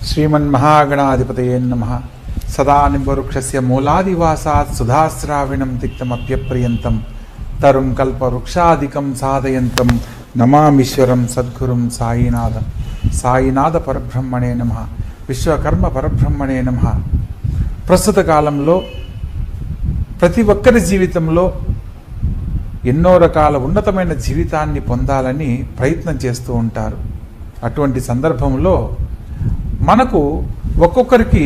శ్రీమన్మహాగణాధిపతయే నమః. సదానింబవృక్షస్య మూలాదివాసాత్ సుధాశ్రావిణం తిక్తమప్యప్రియంతం తరుం కల్పవృక్షాదికం సాధయంతం నమామీశ్వరం సద్గురుం సాయినాథం. సాయినాథ పరబ్రహ్మణే నమః. విశ్వకర్మ పరబ్రహ్మణే నమః. ప్రస్తుత కాలంలో ప్రతి ఒక్కరి జీవితంలో ఎన్నో రకాల ఉన్నతమైన జీవితాన్ని పొందాలని ప్రయత్నం చేస్తూ ఉంటారు. అటువంటి సందర్భంలో మనకు ఒక్కొక్కరికి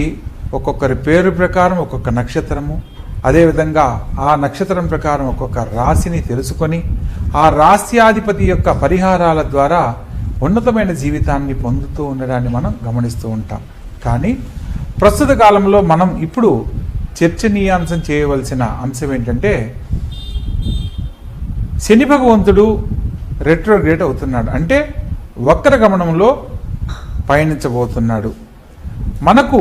ఒక్కొక్కరి పేరు ప్రకారం ఒక్కొక్క నక్షత్రము, అదేవిధంగా ఆ నక్షత్రం ప్రకారం ఒక్కొక్క రాశిని తెలుసుకొని ఆ రాశ్యాధిపతి యొక్క పరిహారాల ద్వారా ఉన్నతమైన జీవితాన్ని పొందుతూ ఉండడాన్ని మనం గమనిస్తూ ఉంటాం. కానీ ప్రస్తుత కాలంలో మనం ఇప్పుడు చర్చనీయాంశం చేయవలసిన అంశం ఏంటంటే, శని భగవంతుడు రెట్రోగ్రేడ్ అవుతున్నాడు, అంటే వక్ర గమనంలో పయనించబోతున్నాడు. మనకు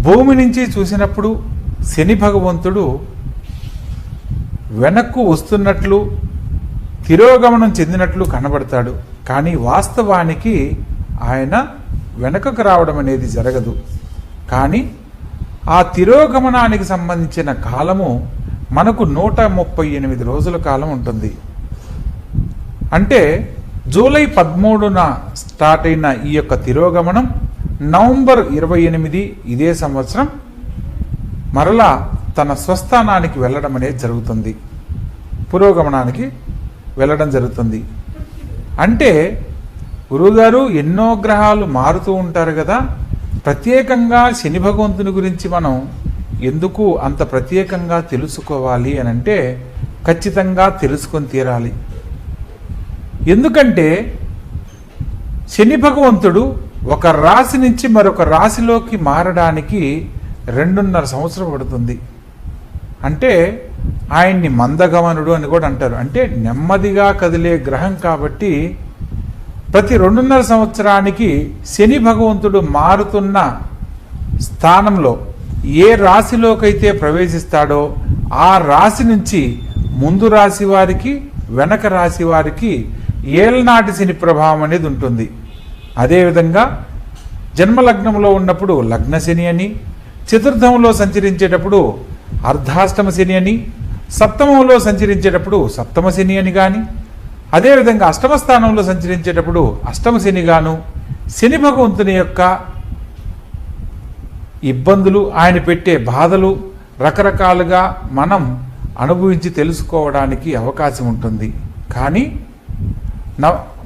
భూమి నుంచి చూసినప్పుడు శని భగవంతుడు వెనక్కు వస్తున్నట్లు తిరోగమనం చెందినట్లు కనబడతాడు. కానీ వాస్తవానికి ఆయన వెనకకు రావడం అనేది జరగదు. కానీ ఆ తిరోగమనానికి సంబంధించిన కాలము మనకు 138 రోజుల కాలం ఉంటుంది. అంటే జూలై 13న స్టార్ట్ అయిన ఈ యొక్క తిరోగమనం నవంబర్ 28 ఇదే సంవత్సరం మరలా తన స్వస్థానానికి వెళ్ళడం అనేది జరుగుతుంది, పురోగమనానికి వెళ్ళడం జరుగుతుంది. అంటే గురువుగారు ఎన్నో గ్రహాలు మారుతూ ఉంటారు కదా, ప్రత్యేకంగా శని భగవంతుని గురించి మనం ఎందుకు అంత ప్రత్యేకంగా తెలుసుకోవాలి అని అంటే, ఖచ్చితంగా తెలుసుకొని తీరాలి. ఎందుకంటే శని భగవంతుడు ఒక రాశి నుంచి మరొక రాశిలోకి మారడానికి 2.5 సంవత్సరం పడుతుంది. అంటే ఆయన్ని మందగమనుడు అని కూడా అంటారు. అంటే నెమ్మదిగా కదిలే గ్రహం కాబట్టి ప్రతి 2.5 సంవత్సరానికి శని భగవంతుడు మారుతున్న స్థానంలో ఏ రాశిలోకైతే ప్రవేశిస్తాడో ఆ రాశి నుంచి ముందు రాశి వారికి వెనక రాశి వారికి ఏళ్ళనాటి శని ప్రభావం అనేది ఉంటుంది. అదేవిధంగా జన్మలగ్నంలో ఉన్నప్పుడు లగ్న శని అని, చతుర్థంలో సంచరించేటప్పుడు అర్ధాష్టమ శని అని, సప్తమంలో సంచరించేటప్పుడు సప్తమ శని అని కానీ, అదేవిధంగా అష్టమ స్థానంలో సంచరించేటప్పుడు అష్టమ శని గాను, శని భగవంతుని యొక్క ఇబ్బందులు, ఆయన పెట్టే బాధలు రకరకాలుగా మనం అనుభవించి తెలుసుకోవడానికి అవకాశం ఉంటుంది. కానీ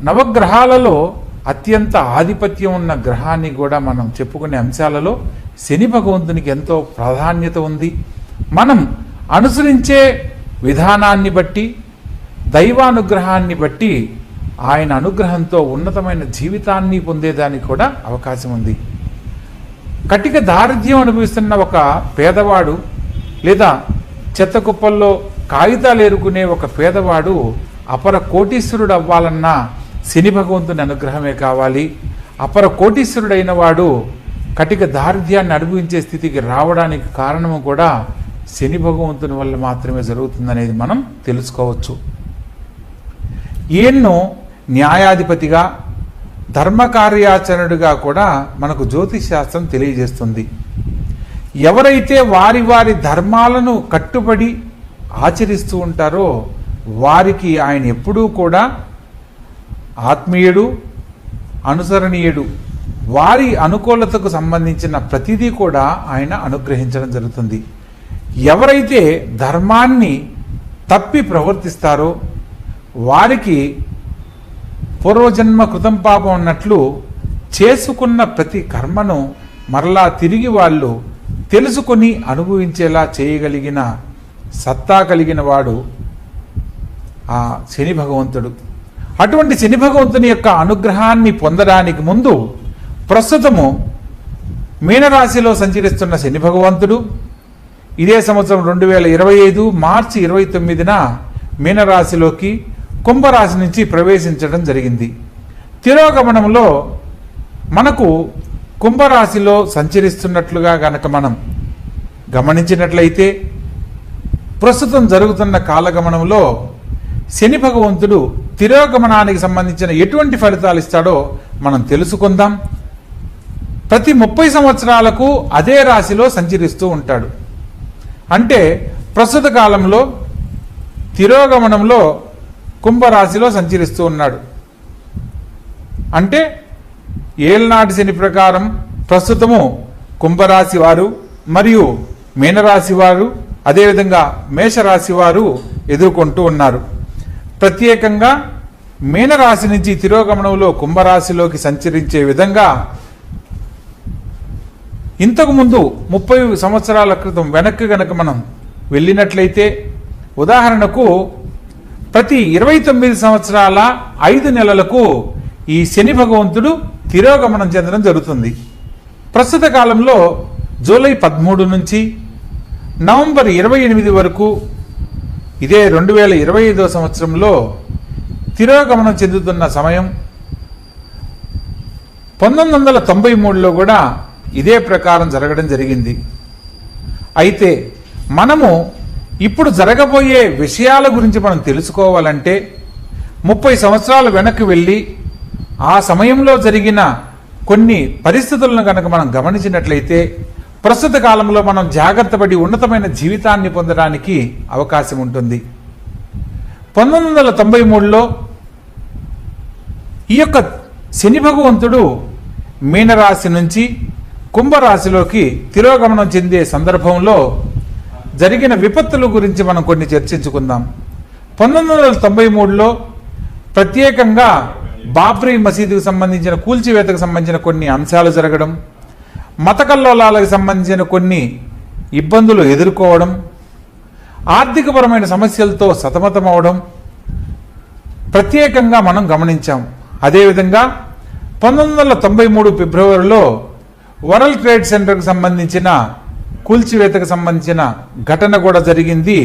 నవగ్రహాలలో అత్యంత ఆధిపత్యం ఉన్న గ్రహాన్ని కూడా మనం చెప్పుకునే అంశాలలో శని భగవంతునికి ఎంతో ప్రాధాన్యత ఉంది. మనం అనుసరించే విధానాన్ని బట్టి, దైవానుగ్రహాన్ని బట్టి ఆయన అనుగ్రహంతో ఉన్నతమైన జీవితాన్ని పొందేదానికి కూడా అవకాశం ఉంది. కటిక దారిద్ర్యం అనుభవిస్తున్న ఒక పేదవాడు, లేదా చెత్త కుప్పల్లో కాగితాలు ఏరుకునే ఒక పేదవాడు అపర కోటీశ్వరుడు అవ్వాలన్నా శని భగవంతుని అనుగ్రహమే కావాలి. అపర కోటీశ్వరుడైన వాడు కటిక దారిద్ర్యాన్ని అనుభవించే స్థితికి రావడానికి కారణము కూడా శని భగవంతుని వల్ల మాత్రమే జరుగుతుందనేది మనం తెలుసుకోవచ్చు. ఈయన్ను న్యాయాధిపతిగా, ధర్మకార్యాచరణుడిగా కూడా మనకు జ్యోతిష్ శాస్త్రం తెలియజేస్తుంది. ఎవరైతే వారి వారి ధర్మాలను కట్టుబడి ఆచరిస్తూ ఉంటారో వారికి ఆయన ఎప్పుడూ కూడా ఆత్మీయుడు, అనుసరణీయుడు. వారి అనుకూలతకు సంబంధించిన ప్రతిదీ కూడా ఆయన అనుగ్రహించడం జరుగుతుంది. ఎవరైతే ధర్మాన్ని తప్పి ప్రవర్తిస్తారో వారికి పూర్వజన్మ కృతం పాపం అన్నట్లు చేసుకున్న ప్రతి కర్మను మరలా తిరిగి వాళ్ళు తెలుసుకొని అనుభవించేలా చేయగలిగిన సత్తా కలిగిన వాడు ఆ శని భగవంతుడు. అటువంటి శని భగవంతుని యొక్క అనుగ్రహాన్ని పొందడానికి ముందు ప్రస్తుతము మీనరాశిలో సంచరిస్తున్న శని భగవంతుడు ఇదే సంవత్సరం 2025 మార్చి 29న మీనరాశిలోకి కుంభరాశి నుంచి ప్రవేశించడం జరిగింది. తిరోగమనంలో మనకు కుంభరాశిలో సంచరిస్తున్నట్లుగా గనక మనం గమనించినట్లయితే, ప్రస్తుతం జరుగుతున్న కాలగమనంలో శని భగవంతుడు తిరోగమనానికి సంబంధించిన ఎటువంటి ఫలితాలు ఇస్తాడో మనం తెలుసుకుందాం. ప్రతి 30 సంవత్సరాలకు అదే రాశిలో సంచరిస్తూ ఉంటాడు. అంటే ప్రస్తుత కాలంలో తిరోగమనంలో కుంభరాశిలో సంచరిస్తూ ఉన్నాడు. అంటే ఏళ్నాటి శని ప్రకారం ప్రస్తుతము కుంభరాశి వారు మరియు మీనరాశి వారు అదేవిధంగా మేషరాశి వారు ఎదుర్కొంటూ ఉన్నారు. ప్రత్యేకంగా మీనరాశి నుంచి తిరోగమనంలో కుంభరాశిలోకి సంచరించే విధంగా ఇంతకుముందు 30 సంవత్సరాల క్రితం వెనక్కి గనక మనం వెళ్ళినట్లయితే, ఉదాహరణకు ప్రతి 29 సంవత్సరాల 5 నెలలకు ఈ శని భగవంతుడు తిరోగమనం చెందడం జరుగుతుంది. ప్రస్తుత కాలంలో జూలై 13 నుంచి నవంబర్ 28 వరకు ఇదే 2025 సంవత్సరంలో తిరోగమనం చెందుతున్న సమయం. 1993లో కూడా ఇదే ప్రకారం జరగడం జరిగింది. అయితే మనము ఇప్పుడు జరగబోయే విషయాల గురించి మనం తెలుసుకోవాలంటే 30 సంవత్సరాలు వెనక్కి వెళ్ళి ఆ సమయంలో జరిగిన కొన్ని పరిస్థితులను కనుక మనం గమనించినట్లయితే ప్రస్తుత కాలంలో మనం జాగ్రత్త పడి ఉన్నతమైన జీవితాన్ని పొందడానికి అవకాశం ఉంటుంది. 1993లో ఈ యొక్క శని భగవంతుడు మీనరాశి నుంచి కుంభరాశిలోకి తిరోగమనం చెందే సందర్భంలో జరిగిన విపత్తుల గురించి మనం కొన్ని చర్చించుకుందాం. 1993లో ప్రత్యేకంగా బాబ్రీ మసీదుకు సంబంధించిన కూల్చివేతకు సంబంధించిన కొన్ని అంశాలు జరగడం, మత కల్లోలాలకు సంబంధించిన కొన్ని ఇబ్బందులు ఎదుర్కోవడం, ఆర్థికపరమైన సమస్యలతో సతమతమవడం ప్రత్యేకంగా మనం గమనించాం. అదేవిధంగా 1993 ఫిబ్రవరిలో వరల్డ్ ట్రేడ్ సెంటర్కు సంబంధించిన కూల్చివేతకు సంబంధించిన ఘటన కూడా జరిగింది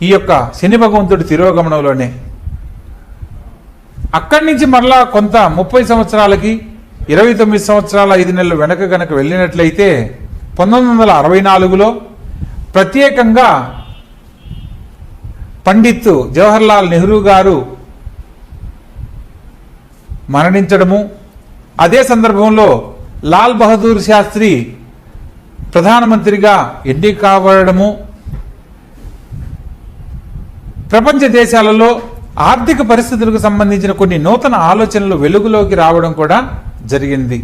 ఈ యొక్క శని భగవంతుడి తిరోగమనంలోనే. అక్కడి నుంచి మరలా కొంత 30 సంవత్సరాలకి 29 సంవత్సరాల 5 నెలలు వెనక గనక వెళ్ళినట్లయితే 1964లో ప్రత్యేకంగా పండిత్ జవహర్లాల్ నెహ్రూ గారు మరణించడము, అదే సందర్భంలో లాల్ బహదూర్ శాస్త్రి ప్రధానమంత్రిగా ఎన్నిక కావడము, ప్రపంచ దేశాలలో ఆర్థిక పరిస్థితులకు సంబంధించిన కొన్ని నూతన ఆలోచనలు వెలుగులోకి రావడం కూడా జరిగింది.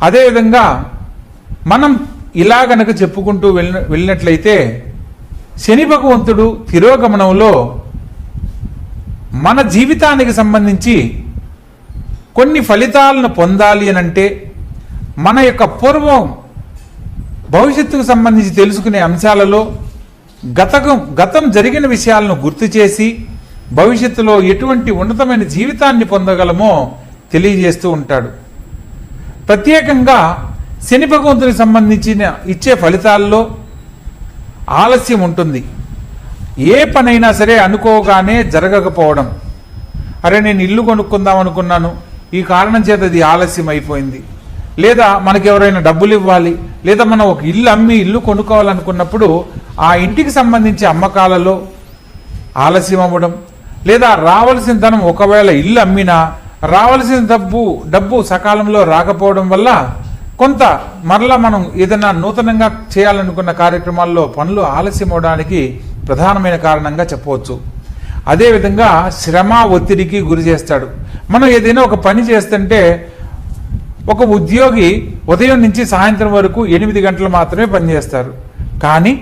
అదేవిధంగా మనం ఇలా గనక చెప్పుకుంటూ వెళ్ళినట్లయితే శని భగవంతుడు తిరోగమనంలో మన జీవితానికి సంబంధించి కొన్ని ఫలితాలను పొందాలి అనంటే మన యొక్క పూర్వం భవిష్యత్తుకు సంబంధించి తెలుసుకునే అంశాలలో గతం జరిగిన విషయాలను గుర్తు చేసి భవిష్యత్తులో ఎటువంటి ఉన్నతమైన జీవితాన్ని పొందగలమో తెలియజేస్తూ ఉంటాడు. ప్రత్యేకంగా శని భగవంతునికి సంబంధించిన ఇచ్చే ఫలితాల్లో ఆలస్యం ఉంటుంది. ఏ పనైనా సరే అనుకోగానే జరగకపోవడం, అరే నేను ఇల్లు కొనుక్కుందాం అనుకున్నాను, ఈ కారణం చేత అది ఆలస్యం అయిపోయింది, లేదా మనకి ఎవరైనా డబ్బులు ఇవ్వాలి, లేదా మనం ఒక ఇల్లు అమ్మి ఇల్లు కొనుక్కోవాలనుకున్నప్పుడు ఆ ఇంటికి సంబంధించి అమ్మకాలలో ఆలస్యం అవ్వడం, లేదా రావాల్సిన ధనం ఒకవేళ ఇల్లు అమ్మినా రావాల్సిన డబ్బు సకాలంలో రాకపోవడం వల్ల కొంత మరలా మనం ఏదైనా నూతనంగా చేయాలనుకున్న కార్యక్రమాల్లో పనులు ఆలస్యం అవడానికి ప్రధానమైన కారణంగా చెప్పవచ్చు. అదేవిధంగా శ్రమ ఒత్తిడికి గురి చేస్తాడు. మనం ఏదైనా ఒక పని చేస్తుంటే ఒక ఉద్యోగి ఉదయం నుంచి సాయంత్రం వరకు 8 గంటలు మాత్రమే పనిచేస్తారు. కానీ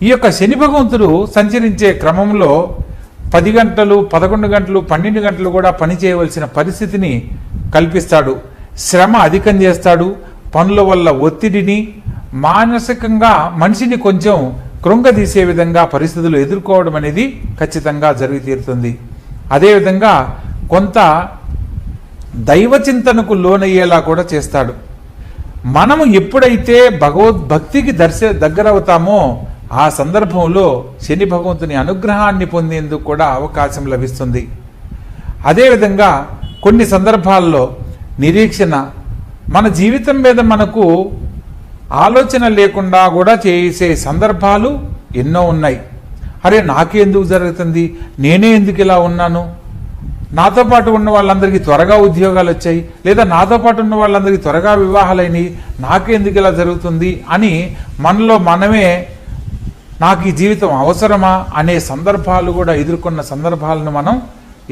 ఈ యొక్క శని భగవంతుడు సంచరించే క్రమంలో 10 గంటలు, 11 గంటలు, 12 గంటలు కూడా పని చేయవలసిన పరిస్థితిని కల్పిస్తాడు. శ్రమ అధికం చేస్తాడు. పనుల వల్ల ఒత్తిడిని, మానసికంగా మనిషిని కొంచెం కృంగదీసే విధంగా పరిస్థితులు ఎదుర్కోవడం అనేది ఖచ్చితంగా జరిగి తీరుతుంది. అదేవిధంగా కొంత దైవ చింతనకు లోనయ్యేలా కూడా చేస్తాడు. మనము ఎప్పుడైతే భగవద్భక్తికి దగ్గరవుతామో ఆ సందర్భంలో శని భగవంతుని అనుగ్రహాన్ని పొందేందుకు కూడా అవకాశం లభిస్తుంది. అదేవిధంగా కొన్ని సందర్భాల్లో నిరీక్షణ, మన జీవితం మీద మనకు ఆలోచన లేకుండా కూడా చేసే సందర్భాలు ఎన్నో ఉన్నాయి. అరే నాకే ఎందుకు జరుగుతుంది, నేనే ఎందుకు ఇలా ఉన్నాను, నాతో పాటు ఉన్న వాళ్ళందరికీ త్వరగా ఉద్యోగాలు వచ్చాయి, లేదా నాతో పాటు ఉన్న వాళ్ళందరికీ త్వరగా వివాహాలైనవి, నాకెందుకు ఇలా జరుగుతుంది అని మనలో మనమే నాకు ఈ జీవితం అవసరమా అనే సందర్భాలు కూడా ఎదుర్కొన్న సందర్భాలను మనం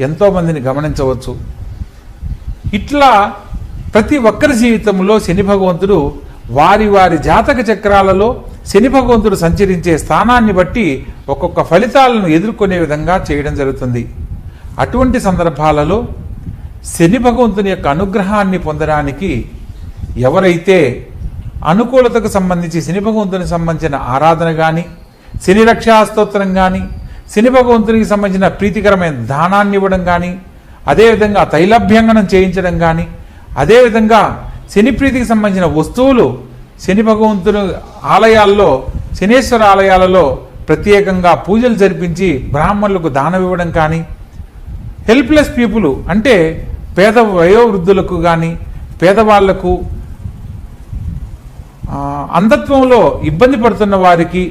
ఎంతోమందిని గమనించవచ్చు. ఇట్లా ప్రతి ఒక్కరి జీవితంలో శని భగవంతుడు వారి వారి జాతక చక్రాలలో శని భగవంతుడు సంచరించే స్థానాన్ని బట్టి ఒక్కొక్క ఫలితాలను ఎదుర్కొనే విధంగా చేయడం జరుగుతుంది. అటువంటి సందర్భాలలో శని భగవంతుని యొక్క అనుగ్రహాన్ని పొందడానికి ఎవరైతే అనుకూలతకు సంబంధించి శని భగవంతునికి సంబంధించిన ఆరాధన కానీ, శని రక్షా స్తోత్రం కానీ, శని భగవంతునికి సంబంధించిన ప్రీతికరమైన దానాన్ని ఇవ్వడం కానీ, అదేవిధంగా తైలాభ్యంగనం చేయించడం కానీ, అదేవిధంగా శని ప్రీతికి సంబంధించిన వస్తువులు శని భగవంతుని ఆలయాల్లో, శనేశ్వర ఆలయాలలో ప్రత్యేకంగా పూజలు జరిపించి బ్రాహ్మణులకు దానం ఇవ్వడం కానీ, హెల్ప్లెస్ పీపుల్ అంటే పేద వయోవృద్ధులకు కానీ, పేదవాళ్లకు, అంధత్వంలో ఇబ్బంది పడుతున్న వారికి,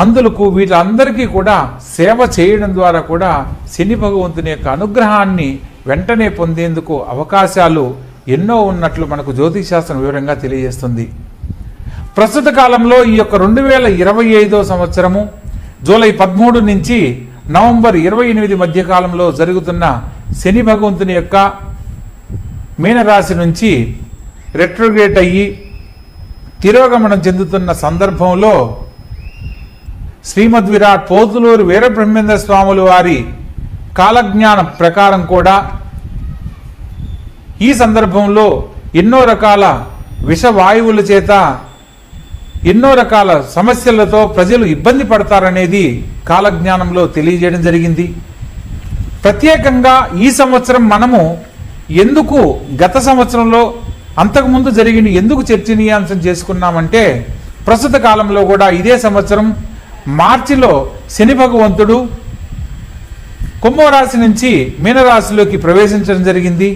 అందులకు వీళ్ళందరికీ కూడా సేవ చేయడం ద్వారా కూడా శని భగవంతుని యొక్క అనుగ్రహాన్ని వెంటనే పొందేందుకు అవకాశాలు ఎన్నో ఉన్నట్లు మనకు జ్యోతిషశాస్త్రం వివరంగా తెలియజేస్తుంది. ప్రస్తుత కాలంలో ఈ యొక్క 2025 సంవత్సరము జూలై 13 నుంచి నవంబర్ 28 మధ్య కాలంలో జరుగుతున్న శని భగవంతుని యొక్క మీనరాశి నుంచి రెట్రోగ్రేట్ అయ్యి తిరోగమనం చెందుతున్న సందర్భంలో శ్రీమద్ విరాట్ పోతులూరు వీరబ్రహ్మేంద్ర స్వాములు వారి కాలజ్ఞానం ప్రకారం కూడా ఈ సందర్భంలో ఎన్నో రకాల విషవాయువుల చేత ఎన్నో రకాల సమస్యలతో ప్రజలు ఇబ్బంది పడతారనేది కాలజ్ఞానంలో తెలియజేయడం జరిగింది. ప్రత్యేకంగా ఈ సంవత్సరం మనము ఎందుకు గత సంవత్సరంలో అంతకుముందు జరిగిన ఎందుకు చర్చనీయాంశం చేసుకున్నామంటే, ప్రస్తుత కాలంలో కూడా ఇదే సంవత్సరం మార్చిలో శని భగవంతుడు కుంభరాశి నుంచి మీనరాశిలోకి ప్రవేశించడం జరిగింది.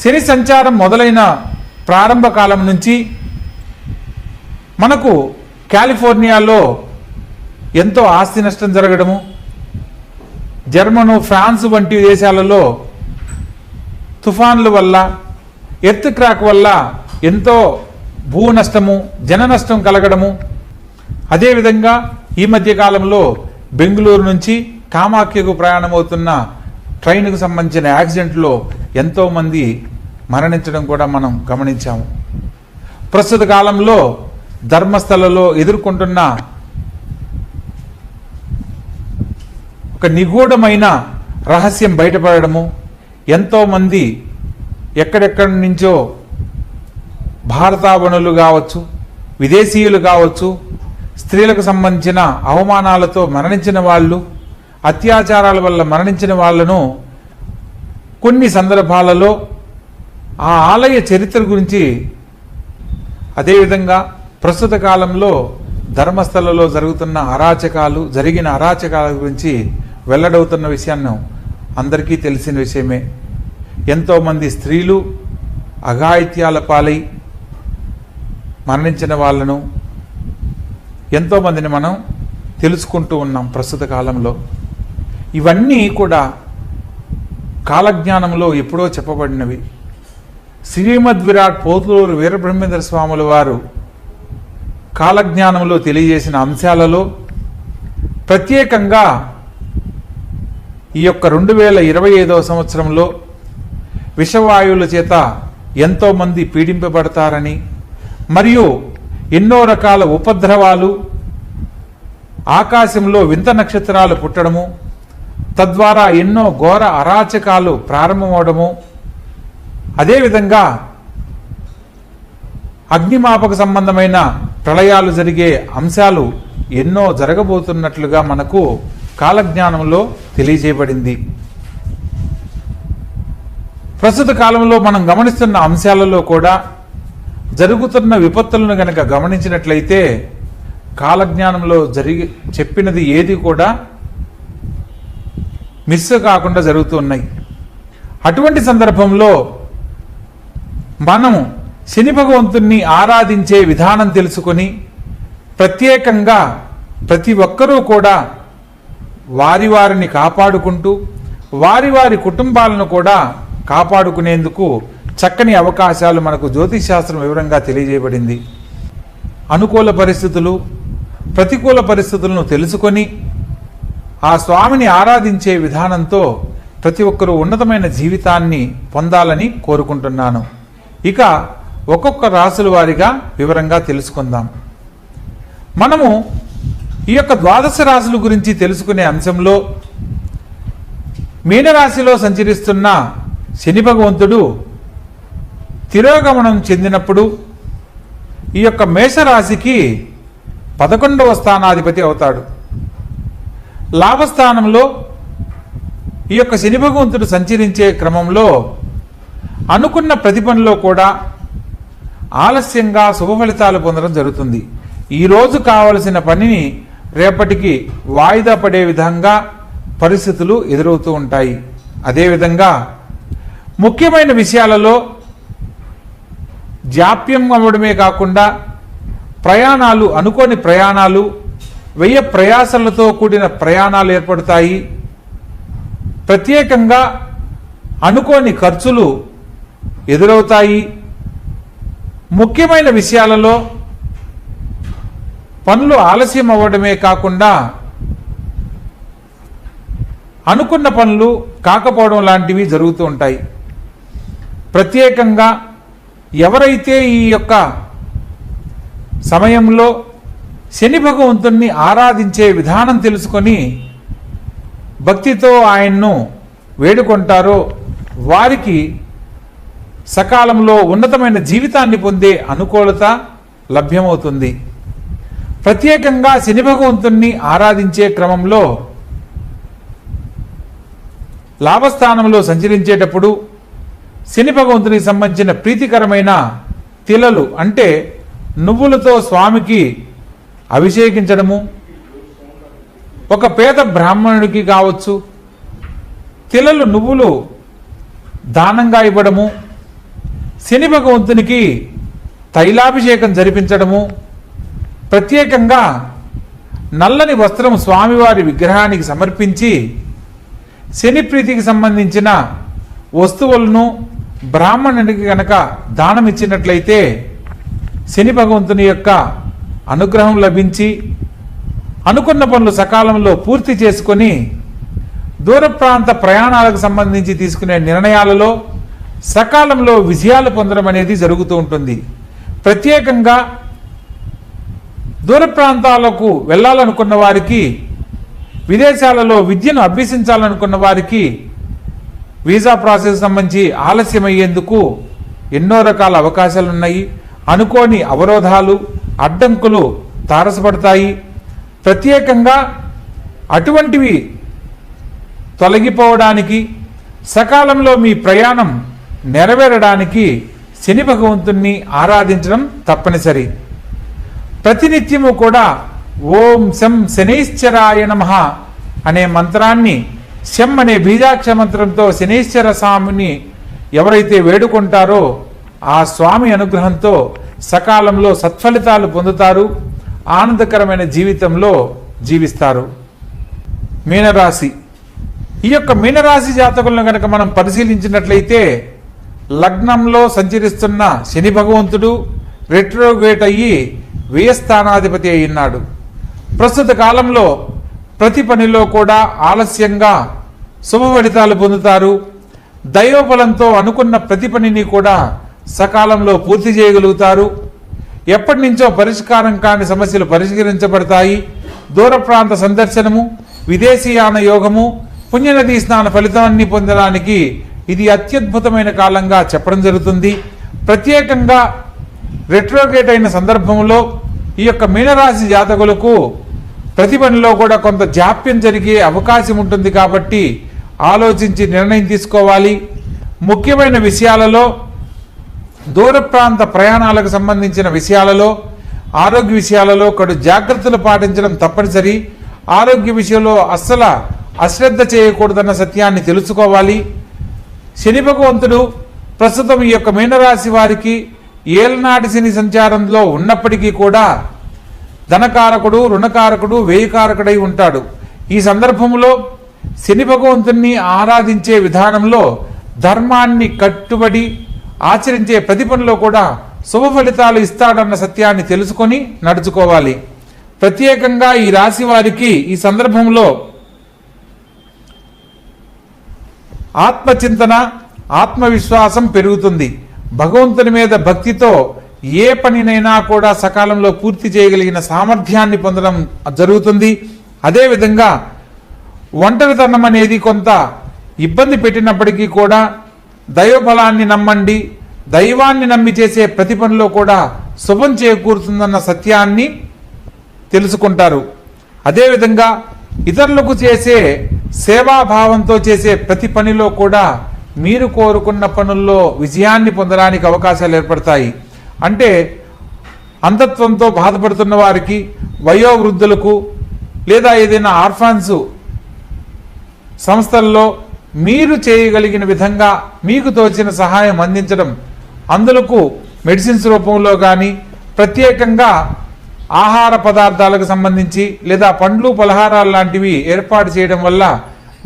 శని సంచారం మొదలైన ప్రారంభ కాలం నుంచి మనకు కాలిఫోర్నియాలో ఎంతో ఆస్తి నష్టం జరగడము, జర్మను, ఫ్రాన్స్ వంటి దేశాలలో తుఫాన్ల వల్ల, ఎర్త్ క్రాక్ వల్ల ఎంతో భూ నష్టము, జన నష్టం కలగడము, అదేవిధంగా ఈ మధ్య కాలంలో బెంగళూరు నుంచి కామాఖ్యకు ప్రయాణమవుతున్న ట్రైన్కు సంబంధించిన యాక్సిడెంట్లో ఎంతోమంది మరణించడం కూడా మనం గమనించాము. ప్రస్తుత కాలంలో ధర్మస్థలలో ఎదుర్కొంటున్న ఒక నిగూఢమైన రహస్యం బయటపడము, ఎంతోమంది ఎక్కడెక్కడి నుంచో భారతావనులు కావచ్చు, విదేశీయులు కావచ్చు, స్త్రీలకు సంబంధించిన అవమానాలతో మరణించిన వాళ్ళు, అత్యాచారాల వల్ల మరణించిన వాళ్లను కొన్ని సందర్భాలలో ఆ ఆలయ చరిత్ర గురించి, అదేవిధంగా ప్రస్తుత కాలంలో ధర్మస్థలలో జరిగిన అరాచకాల గురించి వెల్లడవుతున్న విషయాన్ని అందరికీ తెలిసిన విషయమే. ఎంతోమంది స్త్రీలు అఘాయిత్యాల పాలై మరణించిన వాళ్ళను ఎంతోమందిని మనం తెలుసుకుంటూ ఉన్నాం ప్రస్తుత కాలంలో. ఇవన్నీ కూడా కాలజ్ఞానంలో ఎప్పుడో చెప్పబడినవి. శ్రీమద్ విరాట్ పోతులూరు వీరబ్రహ్మేంద్ర స్వాముల వారు కాలజ్ఞానంలో తెలియజేసిన అంశాలలో ప్రత్యేకంగా ఈ యొక్క 2025 సంవత్సరంలో విషవాయువుల చేత ఎంతోమంది పీడింపబడతారని, మరియు ఎన్నో రకాల ఉపద్రవాలు, ఆకాశంలో వింత నక్షత్రాలు పుట్టడము, తద్వారా ఎన్నో ఘోర అరాచకాలు ప్రారంభమవడము, అదేవిధంగా అగ్నిమాపక సంబంధమైన ప్రళయాలు జరిగే అంశాలు ఎన్నో జరగబోతున్నట్లుగా మనకు కాలజ్ఞానంలో తెలియజేయబడింది. ప్రస్తుత కాలంలో మనం గమనిస్తున్న అంశాలలో కూడా జరుగుతున్న విపత్తులను గనక గమనించినట్లయితే కాలజ్ఞానంలో చెప్పినది ఏది కూడా మిస్ కాకుండా జరుగుతున్నాయి. అటువంటి సందర్భంలో మనం శని భగవంతుణ్ణి ఆరాధించే విధానం తెలుసుకొని ప్రత్యేకంగా ప్రతి ఒక్కరూ కూడా వారిని కాపాడుకుంటూ వారి వారి కుటుంబాలను కూడా కాపాడుకునేందుకు చక్కని అవకాశాలు మనకు జ్యోతిష్ శాస్త్రం వివరంగా తెలియజేయబడింది. అనుకూల పరిస్థితులు, ప్రతికూల పరిస్థితులను తెలుసుకొని ఆ స్వామిని ఆరాధించే విధానంతో ప్రతి ఒక్కరూ ఉన్నతమైన జీవితాన్ని పొందాలని కోరుకుంటున్నాను. ఇక ఒక్కొక్క రాశుల వారిగా వివరంగా తెలుసుకుందాం. మనము ఈ యొక్క ద్వాదశ రాశుల గురించి తెలుసుకునే అంశంలో మీనరాశిలో సంచరిస్తున్న శని భగవంతుడు తిరోగమనం చెందినప్పుడు ఈ యొక్క మేషరాశికి 11వ స్థానాధిపతి అవుతాడు. లాభస్థానంలో ఈ యొక్క శని భగవంతుడు సంచరించే క్రమంలో అనుకున్న ప్రతి పనిలో కూడా ఆలస్యంగా శుభ ఫలితాలు పొందడం జరుగుతుంది. ఈరోజు కావలసిన పనిని రేపటికి వాయిదా పడే విధంగా పరిస్థితులు ఎదురవుతూ ఉంటాయి. అదేవిధంగా ముఖ్యమైన విషయాలలో జాప్యం అవ్వడమే కాకుండా ప్రయాణాలు, అనుకోని ప్రయాణాలు, వ్యయ ప్రయాసలతో కూడిన ప్రయాణాలు ఏర్పడతాయి. ప్రత్యేకంగా అనుకోని ఖర్చులు ఎదురవుతాయి. ముఖ్యమైన విషయాలలో పనులు ఆలస్యం అవ్వడమే కాకుండా అనుకున్న పనులు కాకపోవడం లాంటివి జరుగుతూ ఉంటాయి. ప్రత్యేకంగా ఎవరైతే ఈ యొక్క సమయంలో శని భగవంతుణ్ణి ఆరాధించే విధానం తెలుసుకొని భక్తితో ఆయన్ను వేడుకుంటారో వారికి సకాలంలో ఉన్నతమైన జీవితాన్ని పొందే అనుకూలత లభ్యమవుతుంది. ప్రత్యేకంగా శని భగవంతుణ్ణి ఆరాధించే క్రమంలో లాభస్థానంలో సంచరించేటప్పుడు శని భగవంతునికి సంబంధించిన ప్రీతికరమైన తిలలు అంటే నువ్వులతో స్వామికి అభిషేకించడము, ఒక పేద బ్రాహ్మణుడికి కావచ్చు తిలలు నువ్వులు దానంగా ఇవ్వడము, శని భగవంతునికి తైలాభిషేకం జరిపించడము, ప్రత్యేకంగా నల్లని వస్త్రం స్వామివారి విగ్రహానికి సమర్పించి శని ప్రీతికి సంబంధించిన వస్తువులను బ్రాహ్మణునికి గనక దానం ఇచ్చినట్లయితే శని భగవంతుని యొక్క అనుగ్రహం లభించి అనుకున్న పనులు సకాలంలో పూర్తి చేసుకొని దూర ప్రాంత ప్రయాణాలకు సంబంధించి తీసుకునే నిర్ణయాలలో సకాలంలో విజయాలు పొందడం అనేది జరుగుతూ ఉంటుంది. ప్రత్యేకంగా దూర ప్రాంతాలకు వెళ్ళాలనుకున్న వారికి, విదేశాలలో విద్యను అభ్యసించాలనుకున్న వారికి వీసా ప్రాసెస్ సంబంధించి ఆలస్యమయ్యేందుకు ఎన్నో రకాల అవకాశాలు ఉన్నాయి. అనుకోని అవరోధాలు, అడ్డంకులు తారసపడతాయి. ప్రత్యేకంగా అటువంటివి తొలగిపోవడానికి, సకాలంలో మీ ప్రయాణం నెరవేరడానికి శని భగవంతుణ్ణి ఆరాధించడం తప్పనిసరి. ప్రతినిత్యము కూడా ఓం శం శనైశ్చరాయ నమః అనే మంత్రాన్ని, శం అనే బీజాక్ష మంత్రంతో శనైశ్చర స్వామిని ఎవరైతే వేడుకుంటారో ఆ స్వామి అనుగ్రహంతో సకాలంలో సత్ఫలితాలు పొందుతారు, ఆనందకరమైన జీవితంలో జీవిస్తారు. మీనరాశి. ఈ యొక్క మీనరాశి జాతకులను కనుక మనం పరిశీలించినట్లయితే లగ్నంలో సంచరిస్తున్న శని భగవంతుడు రెట్రోగేట్ అయ్యి వ్యయస్థానాధిపతి అయినాడు. ప్రస్తుత కాలంలో ప్రతి పనిలో కూడా ఆలస్యంగా శుభ ఫలితాలు పొందుతారు. దైవబలంతో అనుకున్న ప్రతి పనిని కూడా సకాలంలో పూర్తి చేయగలుగుతారు. ఎప్పటి నుంచో పరిష్కారం కాని సమస్యలు పరిష్కరించబడతాయి. దూర ప్రాంత సందర్శనము, విదేశీయాన యోగము, పుణ్యనదీ స్నాన ఫలితాన్ని పొందడానికి ఇది అత్యద్భుతమైన కాలంగా చెప్పడం జరుగుతుంది. ప్రత్యేకంగా రెట్రోగేట్ అయిన సందర్భంలో ఈ యొక్క మీనరాశి జాతకులకు ప్రతి పనిలో కూడా కొంత జాప్యం జరిగే అవకాశం ఉంటుంది. కాబట్టి ఆలోచించి నిర్ణయం తీసుకోవాలి. ముఖ్యమైన విషయాలలో, దూర ప్రాంత ప్రయాణాలకు సంబంధించిన విషయాలలో, ఆరోగ్య విషయాలలో కడు జాగ్రత్తలు పాటించడం తప్పనిసరి. ఆరోగ్య విషయంలో అస్సలు అశ్రద్ధ చేయకూడదన్న సత్యాన్ని తెలుసుకోవాలి. శని భగవంతుడు ప్రస్తుతం ఈ యొక్క మీనరాశి వారికి ఏలనాటి శని సంచారంలో ఉన్నప్పటికీ కూడా ధనకారకుడు, రుణకారకుడు, వ్యయకారకుడై ఉంటాడు. ఈ సందర్భంలో శని భగవంతుణ్ణి ఆరాధించే విధానంలో ధర్మాన్ని కట్టుబడి ఆచరించే ప్రతి పనిలో కూడా శుభ ఫలితాలు ఇస్తాడన్న సత్యాన్ని తెలుసుకొని నడుచుకోవాలి. ప్రత్యేకంగా ఈ రాశి వారికి ఈ సందర్భంలో ఆత్మచింతన, ఆత్మవిశ్వాసం పెరుగుతుంది. భగవంతుని మీద భక్తితో ఏ పనినైనా కూడా సకాలంలో పూర్తి చేయగలిగిన సామర్థ్యాన్ని పొందడం జరుగుతుంది. అదేవిధంగా ఒంటరితనం అనేది కొంత ఇబ్బంది పెట్టినప్పటికీ కూడా దైవబలాన్ని నమ్మండి, దైవాన్ని నమ్మి చేసే ప్రతి పనిలో కూడా శుభం చేకూరుతుందన్న సత్యాన్ని తెలుసుకుంటారు. అదేవిధంగా ఇతరులకు చేసే సేవాభావంతో చేసే ప్రతి పనిలో కూడా మీరు కోరుకున్న పనుల్లో విజయాన్ని పొందడానికి అవకాశాలు ఏర్పడతాయి. అంటే అంధత్వంతో బాధపడుతున్న వారికి, వయోవృద్ధులకు, లేదా ఏదైనా ఆర్ఫాన్స్ సంస్థల్లో మీరు చేయగలిగిన విధంగా మీకు తోచిన సహాయం అందించడం, అందులకు మెడిసిన్స్ రూపంలో కానీ ప్రత్యేకంగా ఆహార పదార్థాలకు సంబంధించి లేదా పండ్లు పలహారాలు లాంటివి ఏర్పాటు చేయడం వల్ల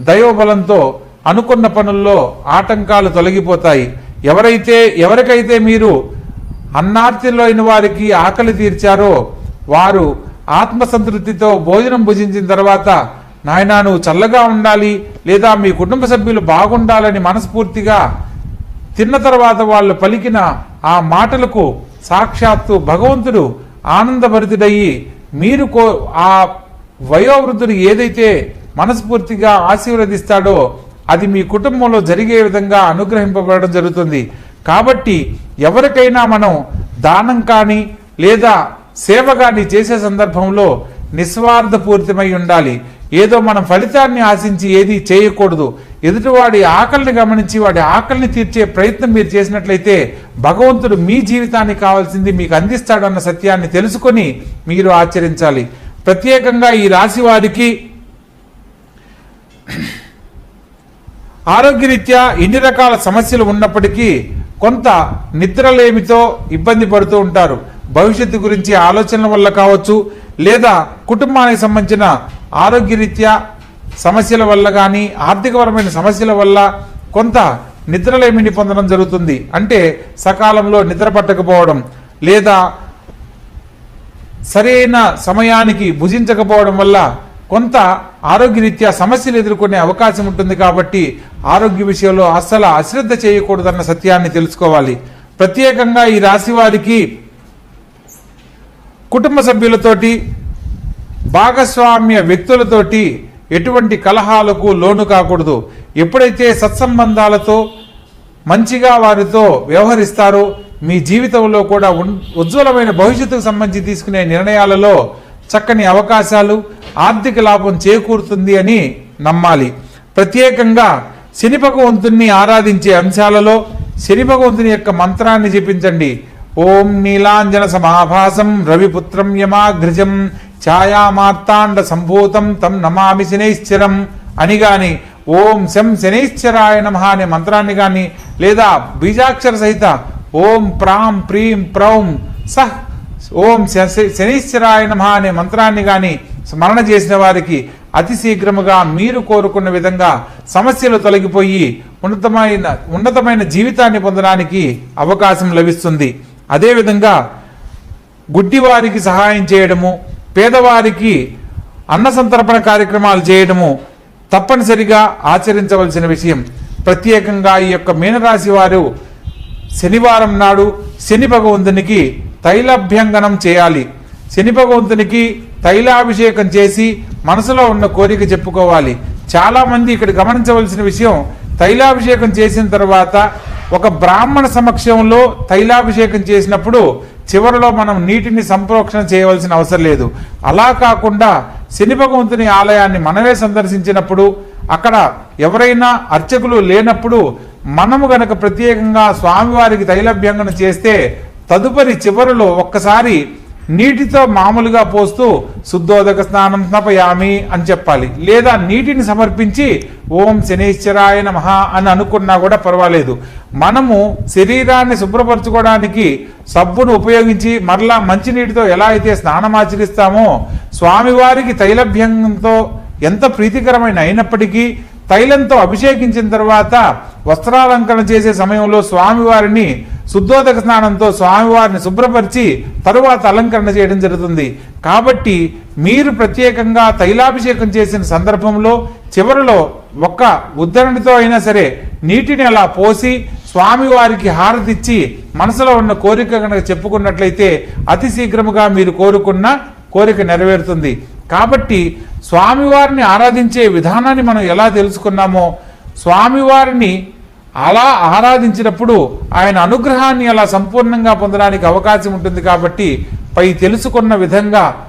దైవబలంతో అనుకున్న పనుల్లో ఆటంకాలు తొలగిపోతాయి. ఎవరికైతే మీరు అన్నార్తిలోని వారికి ఆకలి తీర్చారో వారు ఆత్మసంతృప్తితో భోజనం భుజించిన తర్వాత నాయనా నువ్వు చల్లగా ఉండాలి లేదా మీ కుటుంబ సభ్యులు బాగుండాలని మనస్ఫూర్తిగా తిన్న తర్వాత వాళ్ళు పలికిన ఆ మాటలకు సాక్షాత్తు భగవంతుడు ఆనందభరితుడయ్యి మీరు ఆ వయోవృద్ధుడు ఏదైతే మనస్ఫూర్తిగా ఆశీర్వదిస్తాడో అది మీ కుటుంబంలో జరిగే విధంగా అనుగ్రహింపబడడం జరుగుతుంది. కాబట్టి ఎవరికైనా మనం దానం కానీ లేదా సేవ కానీ చేసే సందర్భంలో నిస్వార్థపూరితమై ఉండాలి. ఏదో మనం ఫలితాన్ని ఆశించి ఏది చేయకూడదు. ఎదుటివాడి ఆకలిని గమనించి వాడి ఆకలిని తీర్చే ప్రయత్నం మీరు చేసినట్లయితే భగవంతుడు మీ జీవితానికి కావాల్సింది మీకు అందిస్తాడన్న సత్యాన్ని తెలుసుకొని మీరు ఆచరించాలి. ప్రత్యేకంగా ఈ రాశి వారికి ఆరోగ్యరీత్యా ఎన్ని రకాల సమస్యలు ఉన్నప్పటికీ కొంత నిద్రలేమితో ఇబ్బంది పడుతూ ఉంటారు. భవిష్యత్తు గురించి ఆలోచనల వల్ల కావచ్చు, లేదా కుటుంబానికి సంబంధించిన ఆరోగ్యరీత్యా సమస్యల వల్ల కానీ ఆర్థికపరమైన సమస్యల వల్ల కొంత నిద్రలేమిని పొందడం జరుగుతుంది. అంటే సకాలంలో నిద్ర పట్టకపోవడం లేదా సరైన సమయానికి భుజించకపోవడం వల్ల కొంత ఆరోగ్యరీత్యా సమస్యలు ఎదుర్కొనే అవకాశం ఉంటుంది. కాబట్టి ఆరోగ్య విషయంలో అస్సలు అశ్రద్ధ చేయకూడదన్న సత్యాన్ని తెలుసుకోవాలి. ప్రత్యేకంగా ఈ రాశి వారికి కుటుంబ సభ్యులతోటి, భాగస్వామ్య వ్యక్తులతోటి ఎటువంటి కలహాలకు లోను కాకూడదు. ఎప్పుడైతే సత్సంబంధాలతో మంచిగా వారితో వ్యవహరిస్తారో మీ జీవితంలో కూడా ఉజ్వలమైన భవిష్యత్తుకు సంబంధించి తీసుకునే నిర్ణయాలలో చక్కని అవకాశాలు, ఆర్థిక లాభం చేకూరుతుంది అని నమ్మాలి. ప్రత్యేకంగా శని భగవంతుణ్ణి ఆరాధించే అంశాలలో శని భగవంతుని యొక్క మంత్రాన్ని జపించండి. ఓం నీలాంజన సమాభాసం రవిపుత్రం యమాగ్రజం ఛాయామార్తాండ సంభూతం తం నమామి శనైశ్చరం అని గాని, ఓం శం శనైశ్చరాయ నమః అనే మంత్రాన్ని కానీ, లేదా బీజాక్షర సహిత ఓం ప్రాం ప్రీం ప్రౌం సహ్ ఓం శనైశ్చరాయ నమః అనే మంత్రాన్ని కానీ స్మరణ చేసిన వారికి అతి శీఘ్రముగా మీరు కోరుకున్న విధంగా సమస్యలు తొలగిపోయి ఉన్నతమైన జీవితాన్ని పొందడానికి అవకాశం లభిస్తుంది. అదేవిధంగా గుడ్డివారికి సహాయం చేయడము, పేదవారికి అన్న సంతర్పణ కార్యక్రమాలు చేయడము తప్పనిసరిగా ఆచరించవలసిన విషయం. ప్రత్యేకంగా ఈ యొక్క మీనరాశి వారు శనివారం నాడు శని భగవంతునికి తైలాభ్యంగనం చేయాలి. శని భగవంతునికి తైలాభిషేకం చేసి మనసులో ఉన్న కోరిక చెప్పుకోవాలి. చాలా మంది ఇక్కడ గమనించవలసిన విషయం, తైలాభిషేకం చేసిన తర్వాత ఒక బ్రాహ్మణ సమక్షంలో తైలాభిషేకం చేసినప్పుడు చివరిలో మనం నీటిని సంప్రోక్షణ చేయవలసిన అవసరం లేదు. అలా కాకుండా శని భగవంతుని ఆలయాన్ని మనమే సందర్శించినప్పుడు, అక్కడ ఎవరైనా అర్చకులు లేనప్పుడు మనము గనక ప్రత్యేకంగా స్వామివారికి తైలాభ్యంగన చేస్తే తదుపరి చివరిలో ఒక్కసారి నీటితో మామూలుగా పోస్తూ శుద్ధోదక స్నానం స్నపయామి అని చెప్పాలి. లేదా నీటిని సమర్పించి ఓం శనైశ్చరాయ నమః అని అనుకున్నా కూడా పర్వాలేదు. మనము శరీరాన్ని శుభ్రపరచుకోవడానికి సబ్బును ఉపయోగించి మరలా మంచినీటితో ఎలా అయితే స్నానం ఆచరిస్తామో స్వామివారికి తైలభ్యంగంతో ఎంత ప్రీతికరమైన అయినప్పటికీ తైలంతో అభిషేకించిన తర్వాత వస్త్రాలంకరణ చేసే సమయంలో స్వామివారిని శుద్ధోదక స్నానంతో స్వామివారిని శుభ్రపరిచి తరువాత అలంకరణ చేయడం జరుగుతుంది. కాబట్టి మీరు ప్రత్యేకంగా తైలాభిషేకం చేసిన సందర్భంలో చివరిలో ఒక్క ఉద్ధరణితో అయినా సరే నీటిని అలా పోసి స్వామివారికి హారతిచ్చి మనసులో ఉన్న కోరిక కనుక చెప్పుకున్నట్లయితే అతి శీఘ్రముగా మీరు కోరుకున్న కోరిక నెరవేరుతుంది. కాబట్టి స్వామివారిని ఆరాధించే విధానాన్ని మనం ఎలా తెలుసుకున్నామో, స్వామివారిని అలా ఆరాధించినప్పుడు ఆయన అనుగ్రహాన్ని అలా సంపూర్ణంగా పొందడానికి అవకాశం ఉంటుంది. కాబట్టి పై తెలుసుకున్న విధంగా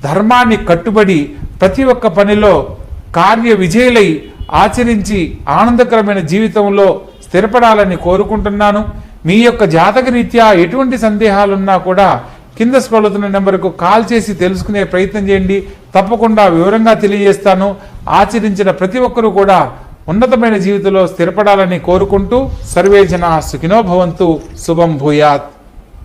ధర్మాన్ని కట్టుబడి ప్రతి ఒక్క పనిలో కార్య విజయులై ఆచరించి ఆనందకరమైన జీవితంలో స్థిరపడాలని కోరుకుంటున్నాను. మీ యొక్క జాతక రీత్యా ఎటువంటి సందేహాలున్నా కూడా కింద స్క్రోల్ అవుతున్న నెంబర్కు కాల్ చేసి తెలుసుకునే ప్రయత్నం చేయండి. తప్పకుండా వివరంగా తెలియజేస్తాను. ఆచరించిన ప్రతి ఒక్కరూ కూడా ఉన్నతమైన జీవితంలో స్థిరపడాలని కోరుకుంటూ సర్వే జనా సుఖినో భవంతు. శుభం భూయాత్.